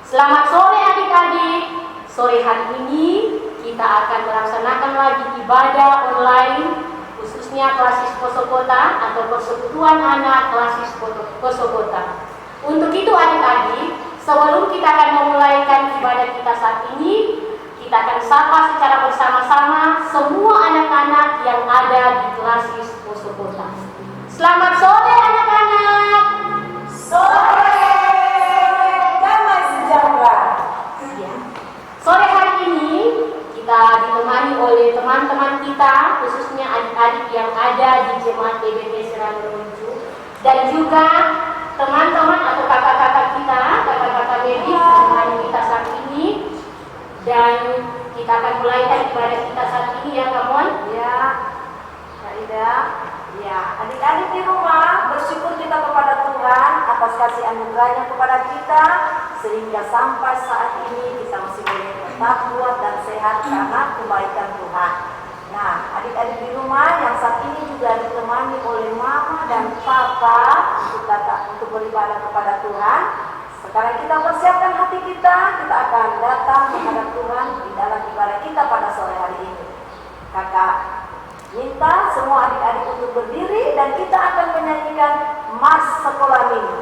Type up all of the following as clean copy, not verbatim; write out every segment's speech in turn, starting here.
Selamat sore adik-adik. Sore hari ini kita akan melaksanakan lagi ibadah online, khususnya Klasis Poso Kota atau Persekutuan Anak Klasis Poso Kota. Untuk itu adik-adik, sebelum kita akan memulaikan ibadah kita saat ini, kita akan sapa secara bersama-sama semua anak-anak yang ada di Klasis Poso Kota. Selamat sore anak-anak. Sore, damai sejahtera. Ya. Sore hari ini kita ditemani oleh teman-teman kita, khususnya adik-adik yang ada di Jemaat PBB Serang-Menuju, dan juga teman-teman atau kakak-kakak kita, kakak-kakak baby menemani kita saat ini. Dan kita akan mulaikan ibadah kita saat ini ya, Kamon. Ya, Kak Ida. Ya, adik-adik di rumah bersyukur kita kepada Tuhan atas kasih anugerahnya kepada kita, sehingga sampai saat ini kita masih boleh tetap kuat dan sehat karena kebaikan Tuhan. Nah, adik-adik di rumah yang saat ini juga ditemani oleh mama dan papa untuk beribadah kepada Tuhan. Sekarang kita persiapkan hati kita akan datang menghadap Tuhan di dalam ibadah kita pada sore hari ini. Kakak minta semua adik-adik untuk berdiri dan kita akan menyanyikan Mars Sekolah Minggu.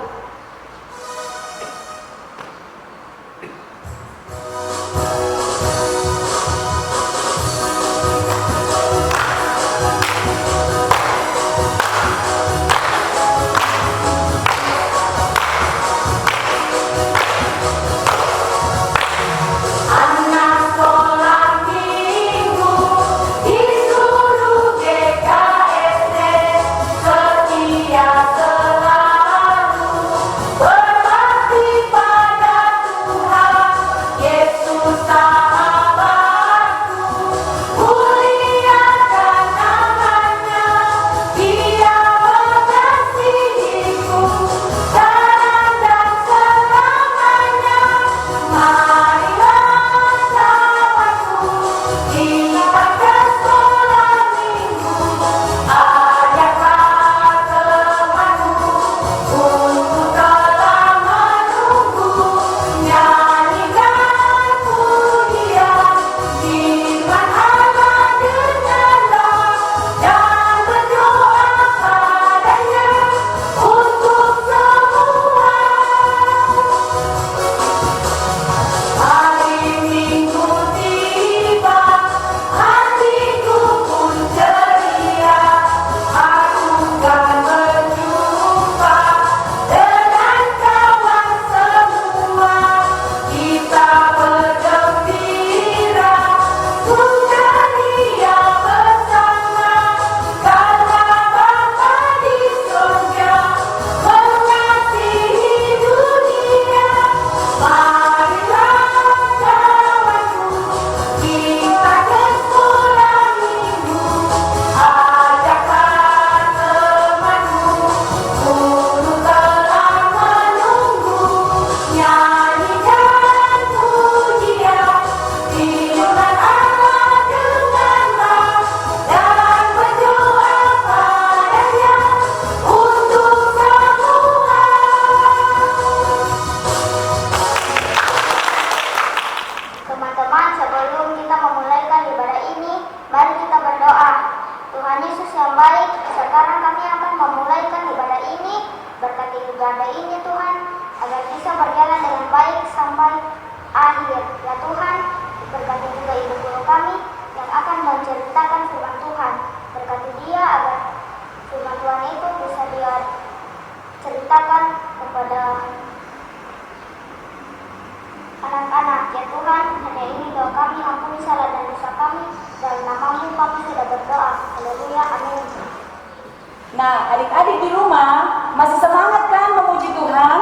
Nah, adik-adik di rumah masih semangat kan memuji Tuhan?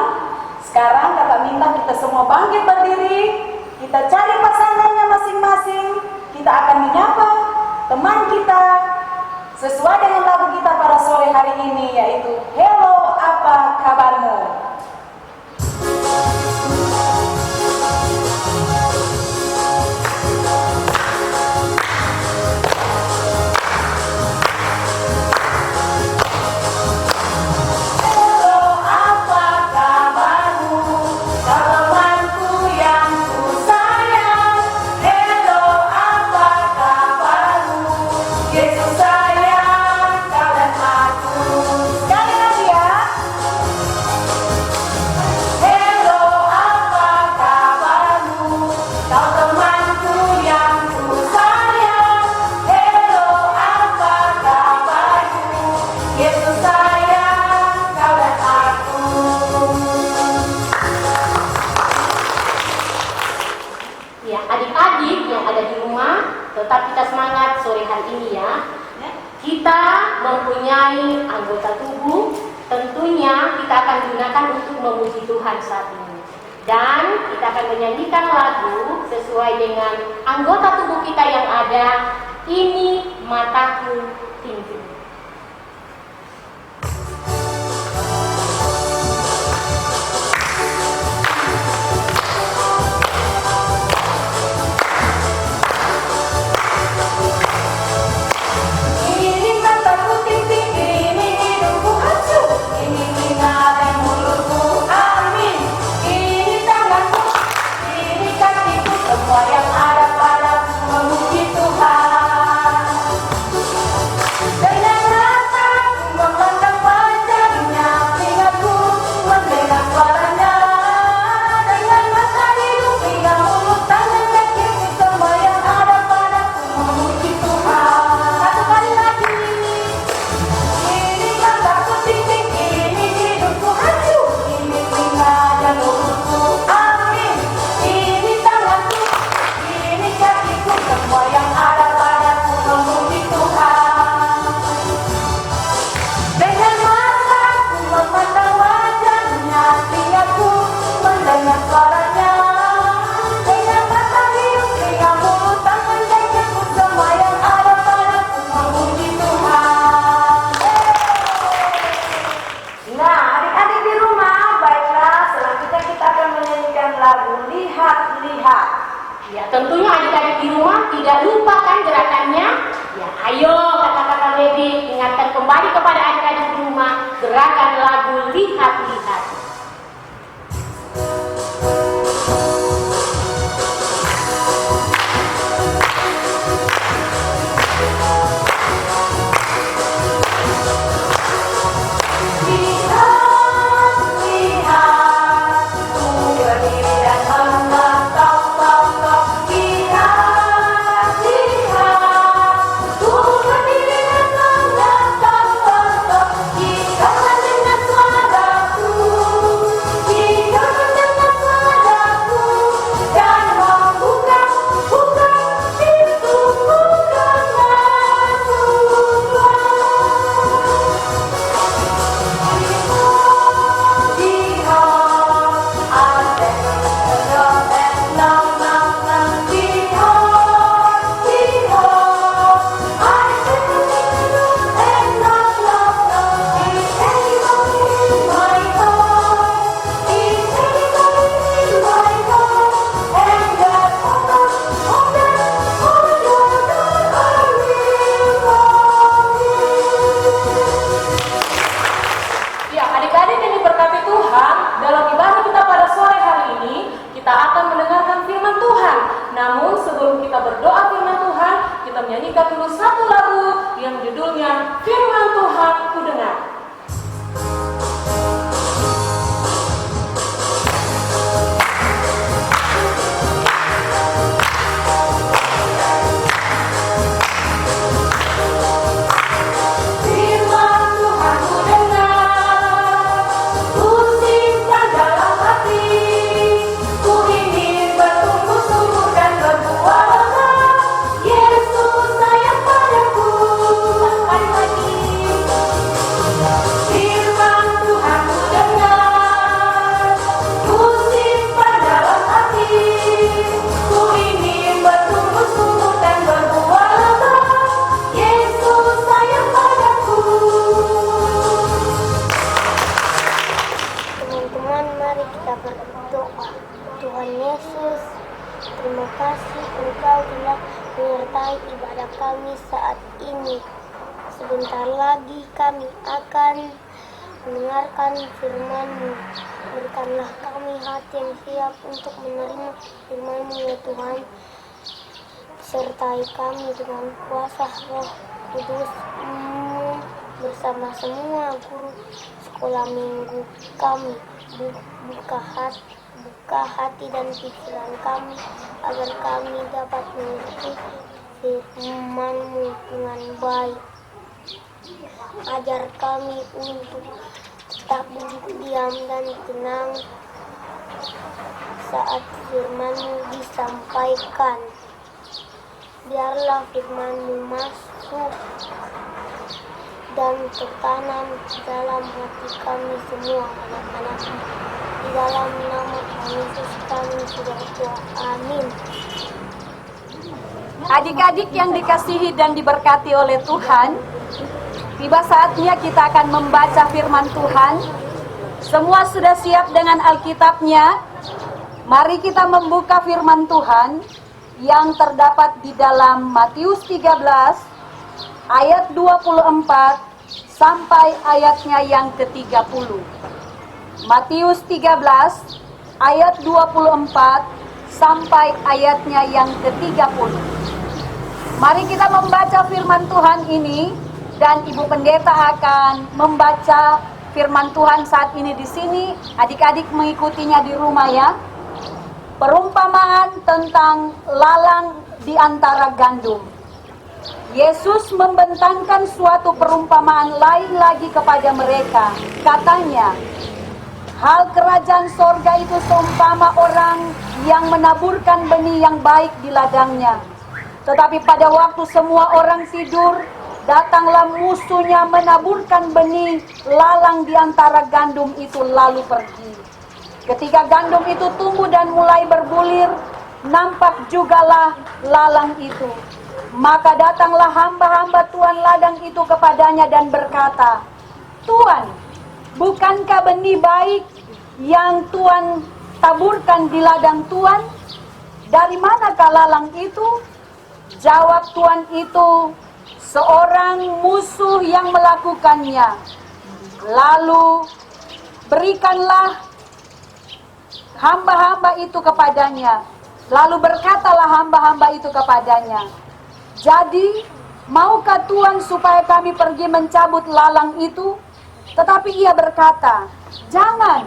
Sekarang kakak minta kita semua bangkit berdiri. Kita cari pasangannya masing-masing. Kita akan menyapa teman kita sesuai dengan lagu kita pada sore hari ini, yaitu Hello, apa kabarmu? Hello, apa kabarmu? Kau hari ini ya. Kita mempunyai anggota tubuh, tentunya kita akan gunakan untuk memuji Tuhan saat ini. Dan kita akan menyanyikan lagu sesuai dengan anggota tubuh kita yang ada. Ini mataku tinggi. Ya, tentunya adik-adik di rumah tidak lupakan gerakannya. Ya, ayo kata-kata Levi ingatkan kembali kepada adik-adik di rumah gerakan lagu lihat-lihat. Namun sebelum kita berdoa firman Tuhan, kita menyanyikan dulu satu lagu yang judulnya Firman Tuhan Ku Dengar. Tuhan Yesus, terima kasih Engkau telah menyertai ibadah kami saat ini. Sebentar lagi kami akan mendengarkan firman-Mu. Berikanlah kami hati yang siap untuk menerima firman-Mu ya Tuhan. Sertai kami dengan kuasa Roh Kudus-Mu bersama semua guru sekolah minggu kami. Buka hati dan pikiran kami agar kami dapat mengerti firman-Mu dengan baik. Ajar kami untuk tetap duduk diam dan tenang saat firman-Mu disampaikan. Biarlah firman-Mu masuk masuk dan tertanam dalam hati kami semua anak-anak. Di dalam nama Tuhan Yesus kami sudah berdoa. Amin. Adik-adik yang dikasihi dan diberkati oleh Tuhan, tiba saatnya kita akan membaca firman Tuhan. Semua sudah siap dengan Alkitabnya? Mari kita membuka firman Tuhan yang terdapat di dalam Matius 13 ayat 24 sampai ayatnya yang ke-30. Matius 13 ayat 24 sampai ayatnya yang ke-30. Mari kita membaca firman Tuhan ini, dan Ibu Pendeta akan membaca firman Tuhan saat ini di sini. Adik-adik mengikutinya di rumah ya. Perumpamaan tentang lalang di antara gandum. Yesus membentangkan suatu perumpamaan lain lagi kepada mereka. Katanya, hal kerajaan sorga itu seumpama orang yang menaburkan benih yang baik di ladangnya. Tetapi pada waktu semua orang tidur, datanglah musuhnya menaburkan benih lalang di antara gandum itu lalu pergi. Ketika gandum itu tumbuh dan mulai berbulir, nampak jugalah lalang itu. Maka datanglah hamba-hamba tuan ladang itu kepadanya dan berkata, "Tuan, bukankah benih baik yang Tuan taburkan di ladang Tuan? Dari manakah lalang itu?" Jawab tuan itu, "Seorang musuh yang melakukannya. Lalu berikanlah hamba-hamba itu kepadanya." Lalu berkatalah hamba-hamba itu kepadanya, "Jadi, maukah Tuan supaya kami pergi mencabut lalang itu?" Tetapi ia berkata, "Jangan,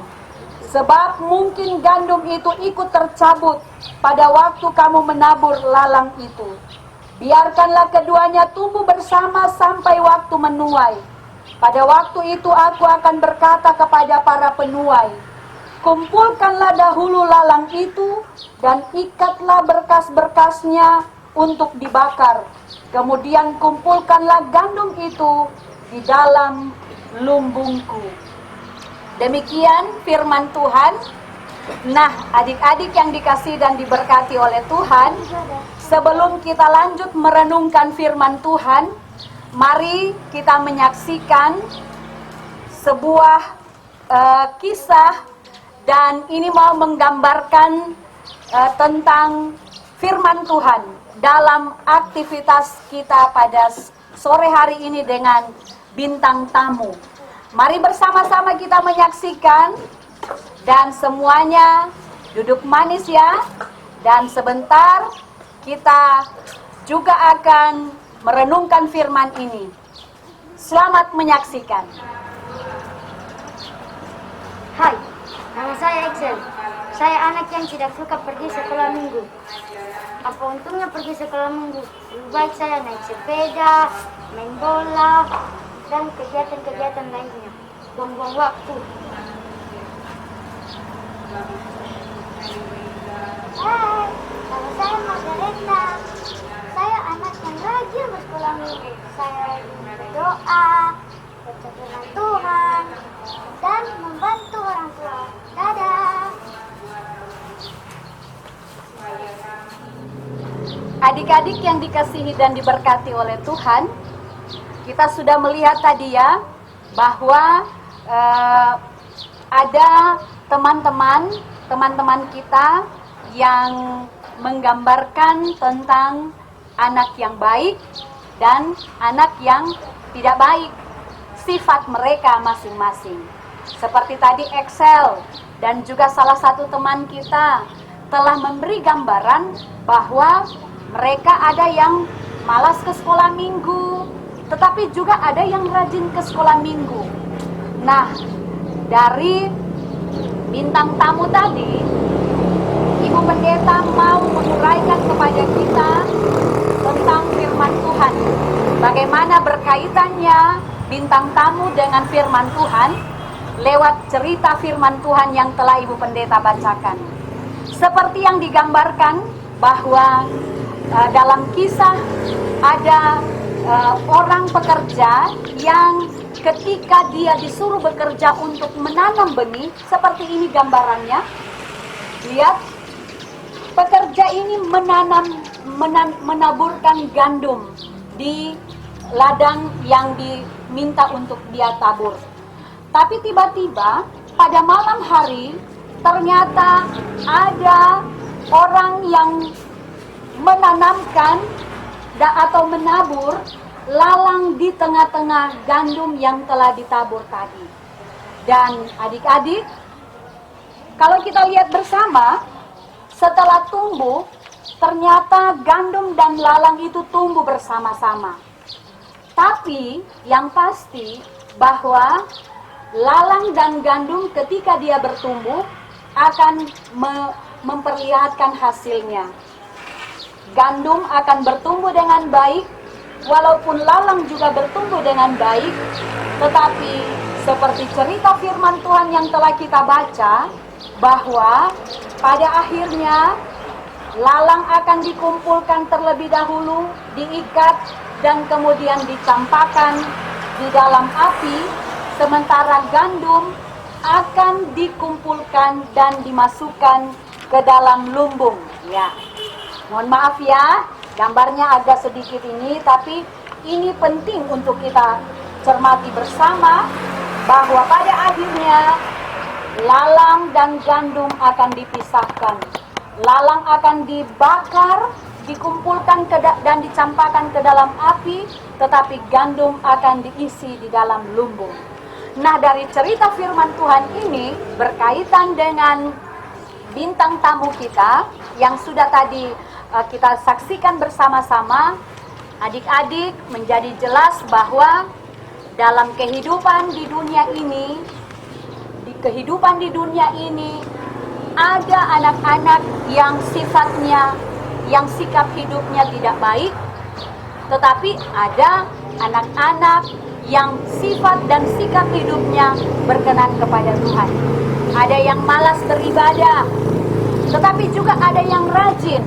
sebab mungkin gandum itu ikut tercabut pada waktu kamu menabur lalang itu. Biarkanlah keduanya tumbuh bersama sampai waktu menuai. Pada waktu itu aku akan berkata kepada para penuai, kumpulkanlah dahulu lalang itu dan ikatlah berkas-berkasnya untuk dibakar. Kemudian kumpulkanlah gandum itu di dalam lumbungku." Demikian firman Tuhan. Nah, adik-adik yang dikasihi dan diberkati oleh Tuhan, sebelum kita lanjut merenungkan firman Tuhan, mari kita menyaksikan sebuah kisah, dan ini mau menggambarkan tentang firman Tuhan dalam aktivitas kita pada sore hari ini dengan bintang tamu. Mari bersama-sama kita menyaksikan, dan semuanya duduk manis ya. Dan sebentar kita juga akan merenungkan firman ini. Selamat menyaksikan. Hai, nama saya Excel. Saya anak yang tidak suka pergi sekolah minggu. Apa untungnya pergi sekolah minggu? Lebih baik saya naik sepeda, main bola, dan kegiatan-kegiatan lainnya. Buang-buang waktu. Hai, nama saya Margareta. Saya anak yang rajin bersekolah minggu. Saya rajin berdoa, baca firman Tuhan, dan membantu orang tua. Dadah. Adik-adik yang dikasihi dan diberkati oleh Tuhan, kita sudah melihat tadi ya, bahwa ada teman-teman kita yang menggambarkan tentang anak yang baik dan anak yang tidak baik, sifat mereka masing-masing. Seperti tadi Excel dan juga salah satu teman kita telah memberi gambaran bahwa mereka ada yang malas ke sekolah minggu, tetapi juga ada yang rajin ke sekolah minggu. Nah, dari bintang tamu tadi, Ibu Pendeta mau menguraikan kepada kita tentang firman Tuhan. Bagaimana berkaitannya bintang tamu dengan firman Tuhan lewat cerita firman Tuhan yang telah Ibu Pendeta bacakan. Seperti yang digambarkan bahwa dalam kisah ada orang pekerja yang ketika dia disuruh bekerja untuk menanam benih, seperti ini gambarannya. Lihat, pekerja ini menaburkan gandum di ladang yang diminta untuk dia tabur. Tapi tiba-tiba pada malam hari ternyata ada orang yang menanamkan atau menabur lalang di tengah-tengah gandum yang telah ditabur tadi. Dan adik-adik, kalau kita lihat bersama, setelah tumbuh, ternyata gandum dan lalang itu tumbuh bersama-sama. Tapi yang pasti bahwa lalang dan gandum ketika dia bertumbuh akan memperlihatkan hasilnya. Gandum akan bertumbuh dengan baik, walaupun lalang juga bertumbuh dengan baik, tetapi seperti cerita firman Tuhan yang telah kita baca, bahwa pada akhirnya lalang akan dikumpulkan terlebih dahulu, diikat, dan kemudian dicampakkan di dalam api, sementara gandum akan dikumpulkan dan dimasukkan ke dalam lumbung. Ya, mohon maaf ya, gambarnya agak sedikit ini, tapi ini penting untuk kita cermati bersama, bahwa pada akhirnya lalang dan gandum akan dipisahkan. Lalang akan dibakar, dikumpulkan dan dicampakkan ke dalam api, tetapi gandum akan diisi di dalam lumbung. Nah, dari cerita firman Tuhan ini berkaitan dengan bintang tamu kita yang sudah tadi kita saksikan bersama-sama, adik-adik, menjadi jelas bahwa dalam kehidupan di dunia ini, ada anak-anak yang sifatnya, yang sikap hidupnya tidak baik, tetapi ada anak-anak yang sifat dan sikap hidupnya berkenan kepada Tuhan. Ada yang malas beribadah, tetapi juga ada yang rajin.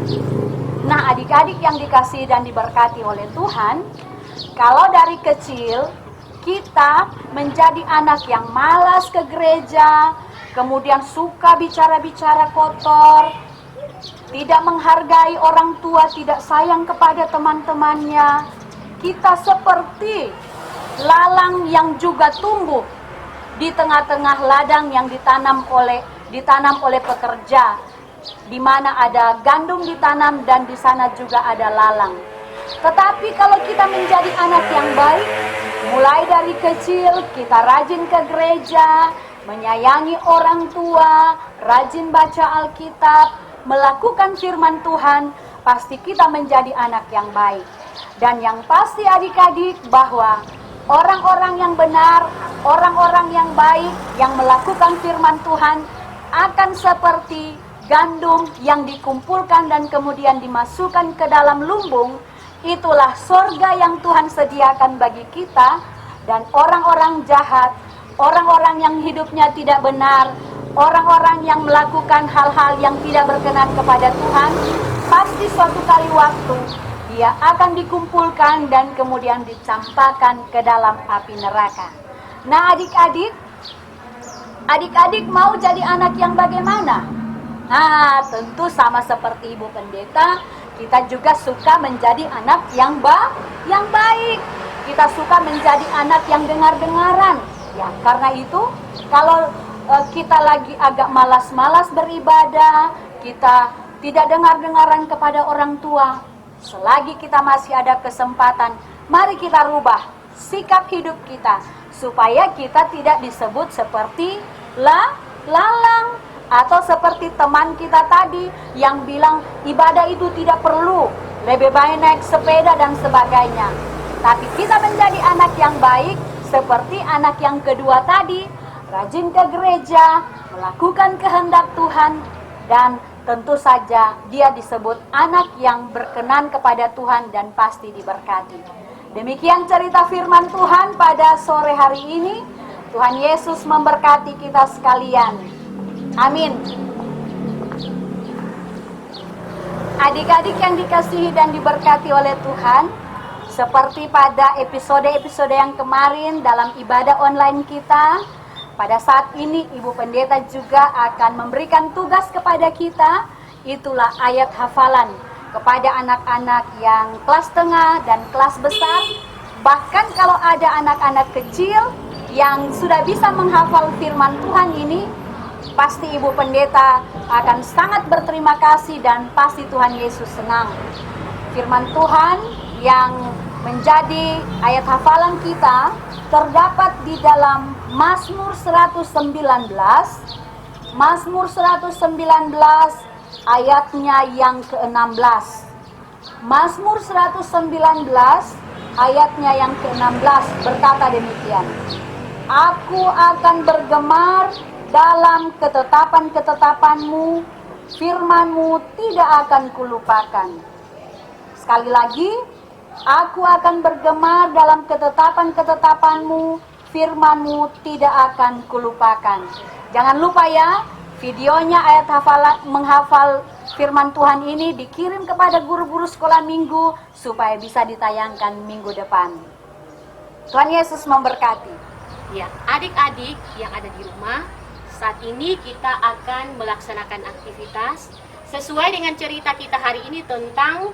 Nah, adik-adik yang dikasihi dan diberkati oleh Tuhan, kalau dari kecil kita menjadi anak yang malas ke gereja, kemudian suka bicara-bicara kotor, tidak menghargai orang tua, tidak sayang kepada teman-temannya, kita seperti lalang yang juga tumbuh di tengah-tengah ladang yang ditanam oleh pekerja, di mana ada gandum ditanam dan di sana juga ada lalang. Tetapi kalau kita menjadi anak yang baik, mulai dari kecil kita rajin ke gereja, menyayangi orang tua, rajin baca Alkitab, melakukan firman Tuhan, pasti kita menjadi anak yang baik. Dan yang pasti adik-adik, bahwa orang-orang yang benar, orang-orang yang baik, yang melakukan firman Tuhan akan seperti gandum yang dikumpulkan dan kemudian dimasukkan ke dalam lumbung. Itulah surga yang Tuhan sediakan bagi kita. Dan orang-orang jahat, orang-orang yang hidupnya tidak benar, orang-orang yang melakukan hal-hal yang tidak berkenan kepada Tuhan, pasti suatu kali waktu dia akan dikumpulkan dan kemudian dicampakkan ke dalam api neraka. Nah, adik-adik mau jadi anak yang bagaimana? Nah, tentu sama seperti Ibu Pendeta, kita juga suka menjadi anak yang baik. Kita suka menjadi anak yang dengar-dengaran. Ya, karena itu kalau kita lagi agak malas-malas beribadah, kita tidak dengar-dengaran kepada orang tua, selagi kita masih ada kesempatan, mari kita rubah sikap hidup kita supaya kita tidak disebut seperti lalang, atau seperti teman kita tadi yang bilang ibadah itu tidak perlu, lebih baik naik sepeda dan sebagainya. Tapi kita menjadi anak yang baik seperti anak yang kedua tadi, rajin ke gereja, melakukan kehendak Tuhan, dan tentu saja dia disebut anak yang berkenan kepada Tuhan dan pasti diberkati. Demikian cerita firman Tuhan pada sore hari ini. Tuhan Yesus memberkati kita sekalian. Amin. Adik-adik yang dikasihi dan diberkati oleh Tuhan, Seperti pada episode-episode yang kemarin dalam ibadah online kita, pada saat ini Ibu Pendeta juga akan memberikan tugas kepada kita. Itulah ayat hafalan kepada anak-anak yang kelas tengah dan kelas besar. Bahkan kalau ada anak-anak kecil yang sudah bisa menghafal firman Tuhan ini, pasti Ibu Pendeta akan sangat berterima kasih dan pasti Tuhan Yesus senang. Firman Tuhan yang menjadi ayat hafalan kita terdapat di dalam Mazmur 119. Mazmur 119 ayatnya yang ke-16. Mazmur 119 ayatnya yang ke-16 berkata demikian. Aku akan bergemar dalam ketetapan-ketetapanmu, firman-mu tidak akan kulupakan. Sekali lagi, aku akan bergemar dalam ketetapan-ketetapanmu, firman-mu tidak akan kulupakan. Jangan lupa ya, videonya ayat hafalan menghafal firman Tuhan ini dikirim kepada guru-guru sekolah minggu supaya bisa ditayangkan minggu depan. Tuhan Yesus memberkati. Ya, adik-adik yang ada di rumah, saat ini kita akan melaksanakan aktivitas sesuai dengan cerita kita hari ini tentang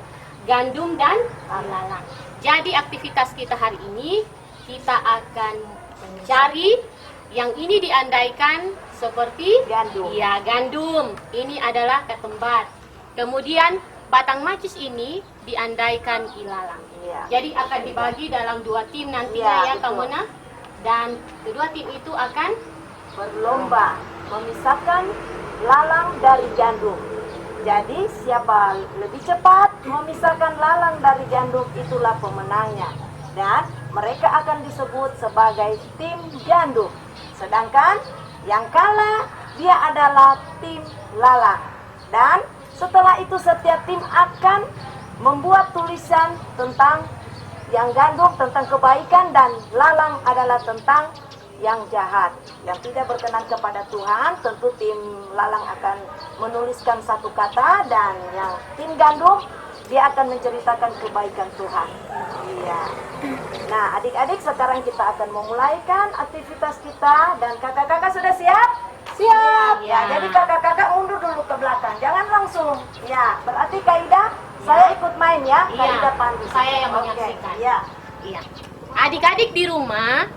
gandum dan lalang. Jadi aktivitas kita hari ini, kita akan mencari yang ini diandaikan seperti Gandum. Ya, gandum. Ini adalah ketembat. Kemudian batang macis ini diandaikan ilalang. Iya. Jadi akan dibagi dalam 2 tim nantinya Iya, ya, betul. Kak Mona. Dan kedua tim itu akan Berlomba memisahkan lalang dari gandum. Jadi siapa lebih cepat memisahkan lalang dari gandum, itulah pemenangnya. Dan mereka akan disebut sebagai tim gandum. Sedangkan yang kalah dia adalah tim lalang. Dan setelah itu setiap tim akan membuat tulisan tentang yang gandum tentang kebaikan dan lalang adalah tentang yang jahat, yang tidak berkenan kepada Tuhan. Tentu tim lalang akan menuliskan satu kata dan yang tim gandum dia akan menceritakan kebaikan Tuhan. Iya. Nah, adik-adik sekarang kita akan memulaikan aktivitas kita dan kakak-kakak sudah siap? Siap. Ya, jadi kakak-kakak mundur dulu ke belakang, jangan langsung. Ya, berarti Kaidah saya ikut main ya. Iya, Kaidah pandu. saya yang Oke, menyaksikan. Ya. Iya. Adik-adik di rumah.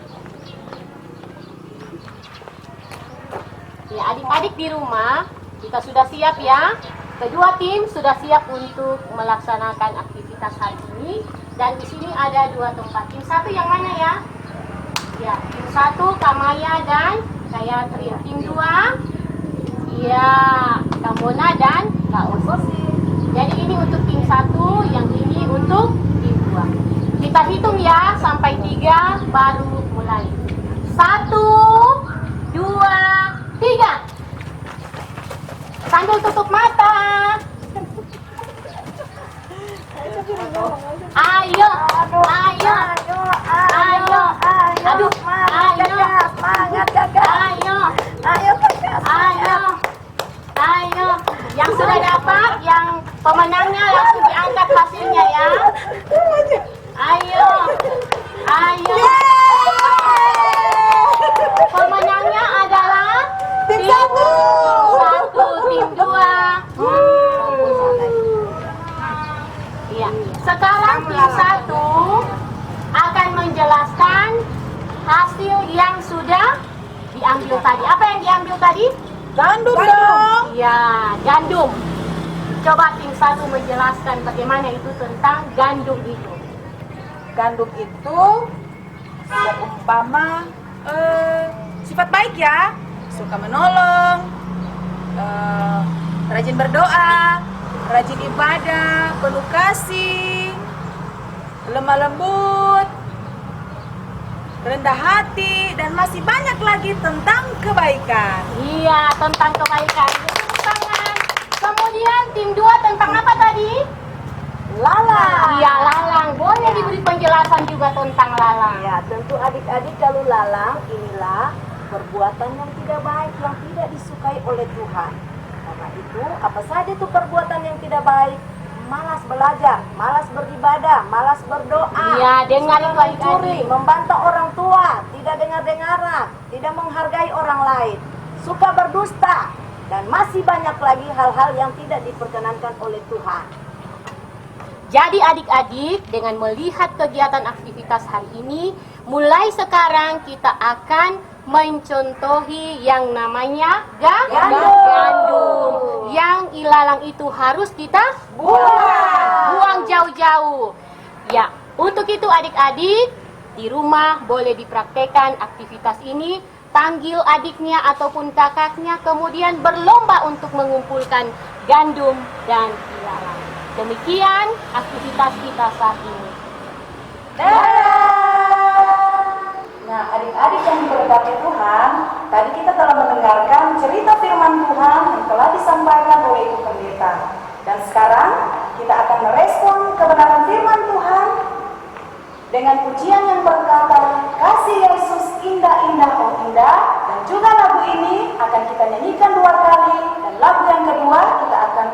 Ya, adik-adik di rumah, kita sudah siap ya. Kedua tim sudah siap untuk melaksanakan aktivitas hari ini. Dan di sini ada 2 tempat. Tim satu yang mana ya? Ya, tim 1 Kamaya dan Kayatrin. Tim 2 ya, Kamona dan Kak Osi. Jadi ini untuk tim 1, yang ini untuk tim 2. Kita hitung ya sampai 3 baru mulai. 1, 2, 3. Sambil tutup mata. Ayo, ayo, ayo, aduh, ayo, Semangat kakak. ayo, Ayo kakak. ayo, ayo. Yang sudah dapat, yang pemenangnya langsung diangkat hasilnya ya. Ayo, ayo. Pemenangnya adalah tim 1, tim 2. Iya. Sekarang tim 1 akan menjelaskan hasil yang sudah diambil tadi. Apa yang diambil tadi? Gandum dong. Ya, gandum. Coba tim 1 menjelaskan bagaimana itu tentang gandum itu. Gandum itu seumpama sifat baik ya, suka menolong, rajin berdoa, rajin ibadah, penuh kasih, lemah lembut, rendah hati, dan masih banyak lagi tentang kebaikan. Iya, tentang kebaikan. Tepuk tangan. Kemudian tim 2 tentang apa tadi? Lalang. Iya, lalang. Boleh diberi penjelasan juga tentang lalang. Ya, tentu adik-adik kalau lalang inilah perbuatan yang tidak baik, yang tidak disukai oleh Tuhan. Karena itu, apa saja itu perbuatan yang tidak baik, malas belajar, malas beribadah, malas berdoa. Ya, dengar itu Mencuri, adik-adik. membantah orang tua, tidak dengar-dengaran, tidak menghargai orang lain, suka berdusta, dan masih banyak lagi hal-hal yang tidak diperkenankan oleh Tuhan. Jadi adik-adik, dengan melihat kegiatan aktivitas hari ini, mulai sekarang kita akan mencontohi yang namanya gandum. Yang ilalang itu harus kita buang jauh-jauh. Ya, untuk itu adik-adik, di rumah boleh dipraktekkan aktivitas ini, panggil adiknya ataupun kakaknya, kemudian berlomba untuk mengumpulkan gandum dan ilalang. Demikian aktivitas kita saat ini. Nah, adik-adik yang diberkati Tuhan, tadi kita telah mendengarkan cerita firman Tuhan yang telah disampaikan oleh Ibu Pendeta. Dan sekarang kita akan merespon kebenaran firman Tuhan dengan pujian yang berkata, "Kasih Yesus indah-indah, oh indah." Dan juga lagu ini akan kita nyanyikan 2 kali, dan lagu yang kedua kita akan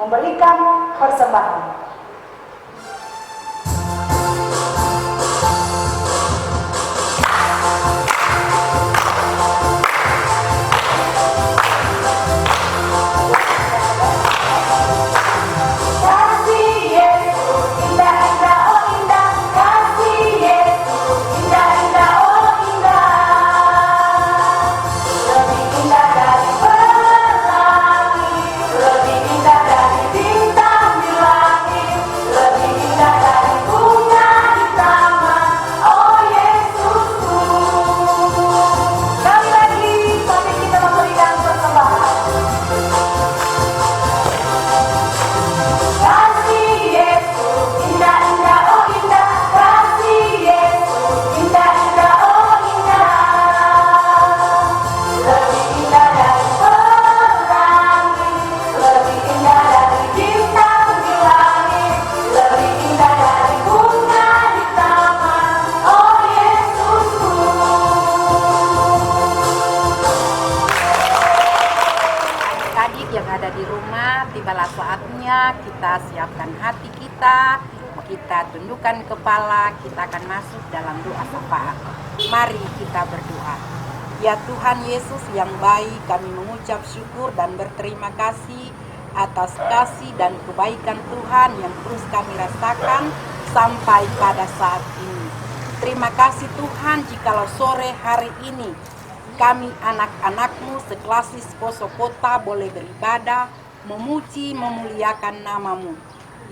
memberikan persembahan. Tibalah saatnya kita siapkan hati kita, kita tundukkan kepala, kita akan masuk dalam doa syafaat. Mari kita berdoa. Ya Tuhan Yesus yang baik, kami mengucap syukur dan berterima kasih atas kasih dan kebaikan Tuhan yang terus kami rasakan sampai pada saat ini. Terima kasih Tuhan jikalau sore hari ini kami anak-anak-Mu seklasis Poso Kota boleh beribadah, memuji, memuliakan nama-Mu.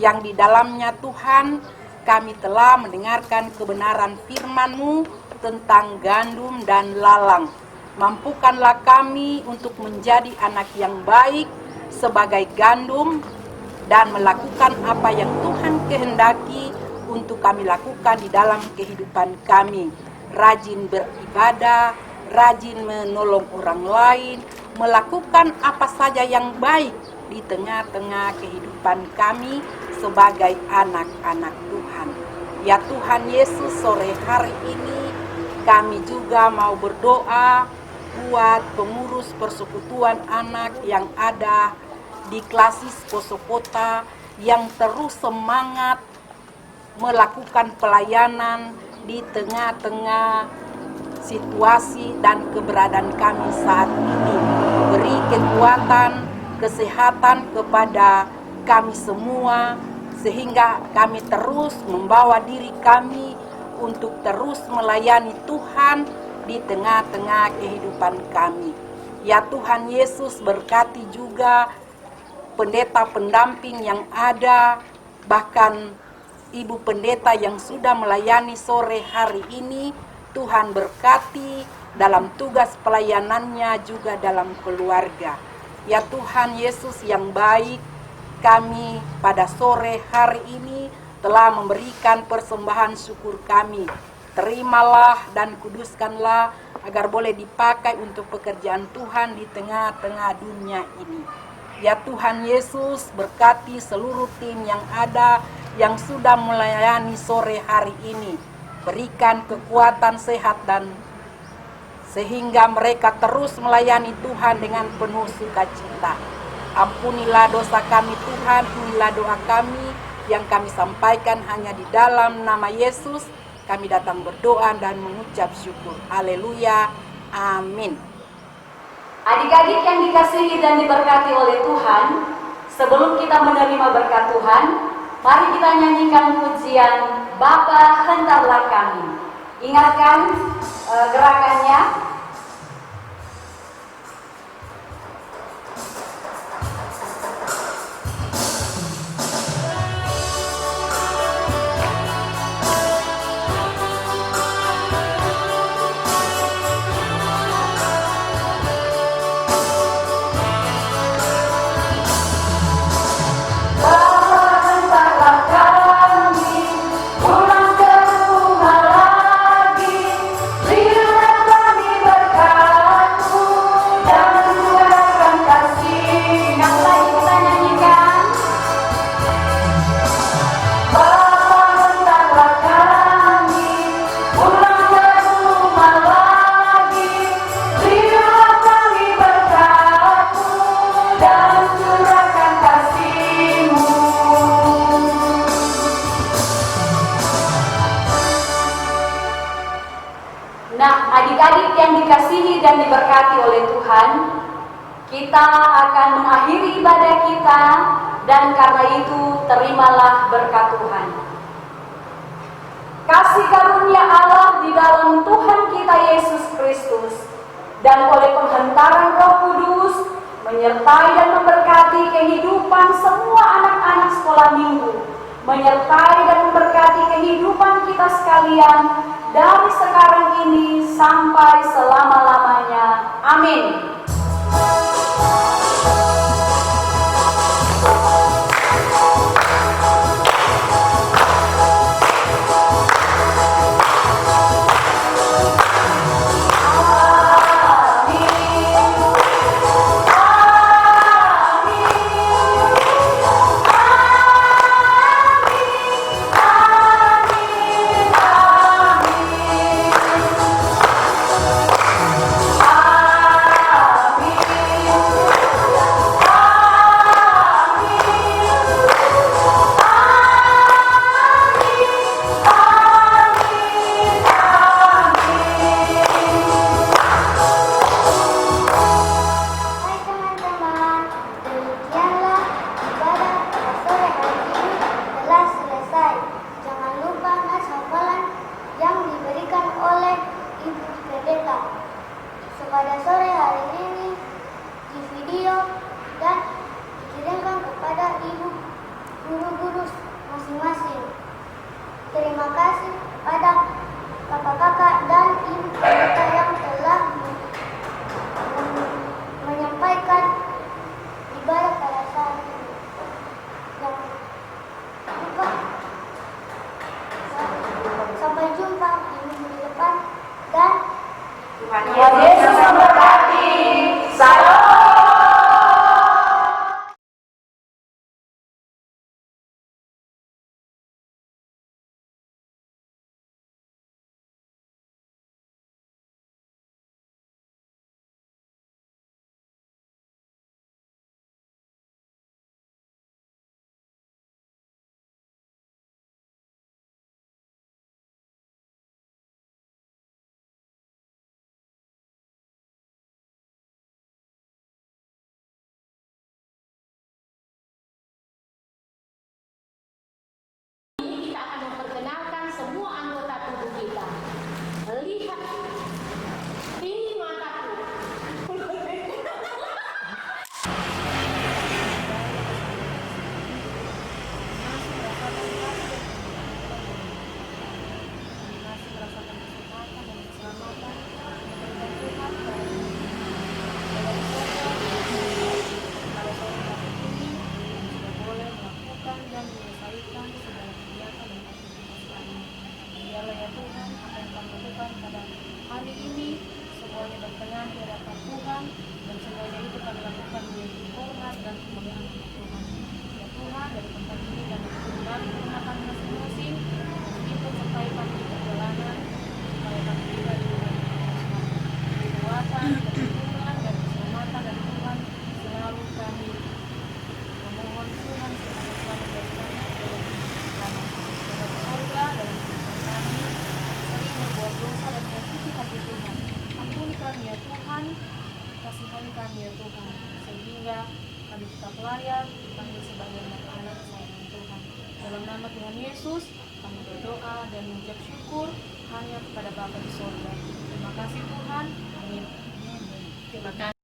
Yang di dalamnya Tuhan, kami telah mendengarkan kebenaran firman-Mu tentang gandum dan lalang. Mampukanlah kami untuk menjadi anak yang baik sebagai gandum dan melakukan apa yang Tuhan kehendaki untuk kami lakukan di dalam kehidupan kami. Rajin beribadah, rajin menolong orang lain, melakukan apa saja yang baik di tengah-tengah kehidupan kami sebagai anak-anak Tuhan. Ya Tuhan Yesus, sore hari ini kami juga mau berdoa buat pengurus persekutuan anak yang ada di klasis Poso Kota yang terus semangat melakukan pelayanan di tengah-tengah situasi dan keberadaan kami saat ini. Beri kekuatan, kesehatan kepada kami semua, sehingga kami terus membawa diri kami untuk terus melayani Tuhan di tengah-tengah kehidupan kami. Ya Tuhan Yesus, berkati juga pendeta pendamping yang ada, bahkan Ibu Pendeta yang sudah melayani sore hari ini. Tuhan berkati dalam tugas pelayanannya juga dalam keluarga. Ya Tuhan Yesus yang baik, kami pada sore hari ini telah memberikan persembahan syukur kami. Terimalah dan kuduskanlah agar boleh dipakai untuk pekerjaan Tuhan di tengah-tengah dunia ini. Ya Tuhan Yesus, berkati seluruh tim yang ada yang sudah melayani sore hari ini. Berikan kekuatan sehat dan sehingga mereka terus melayani Tuhan dengan penuh sukacita. Ampunilah dosa kami Tuhan, inilah doa kami yang kami sampaikan hanya di dalam nama Yesus. Kami datang berdoa dan mengucap syukur. Haleluya. Amin. Adik-adik yang dikasihi dan diberkati oleh Tuhan, sebelum kita menerima berkat Tuhan, mari kita nyanyikan pujian Bapa hentarlah kami. Ingatkan gerakannya. Nah, adik-adik yang dikasihi dan diberkati oleh Tuhan, kita akan mengakhiri ibadah kita, dan karena itu terimalah berkat Tuhan. Kasih karunia Allah di dalam Tuhan kita Yesus Kristus dan oleh penghentaran Roh Kudus menyertai dan memberkati kehidupan semua anak-anak sekolah minggu, menyertai dan memberkati kehidupan kita sekalian dari sekarang ini sampai selama-lamanya. Amin. limpahkan ya Tuhan, sehingga kami tetap layak dipanggil sebagai anak-anak kesayangan Tuhan. Dalam nama Tuhan Yesus, kami berdoa dan mengucap syukur hanya kepada Bapa di sorga. Terima kasih Tuhan. Amin. Terima kasih.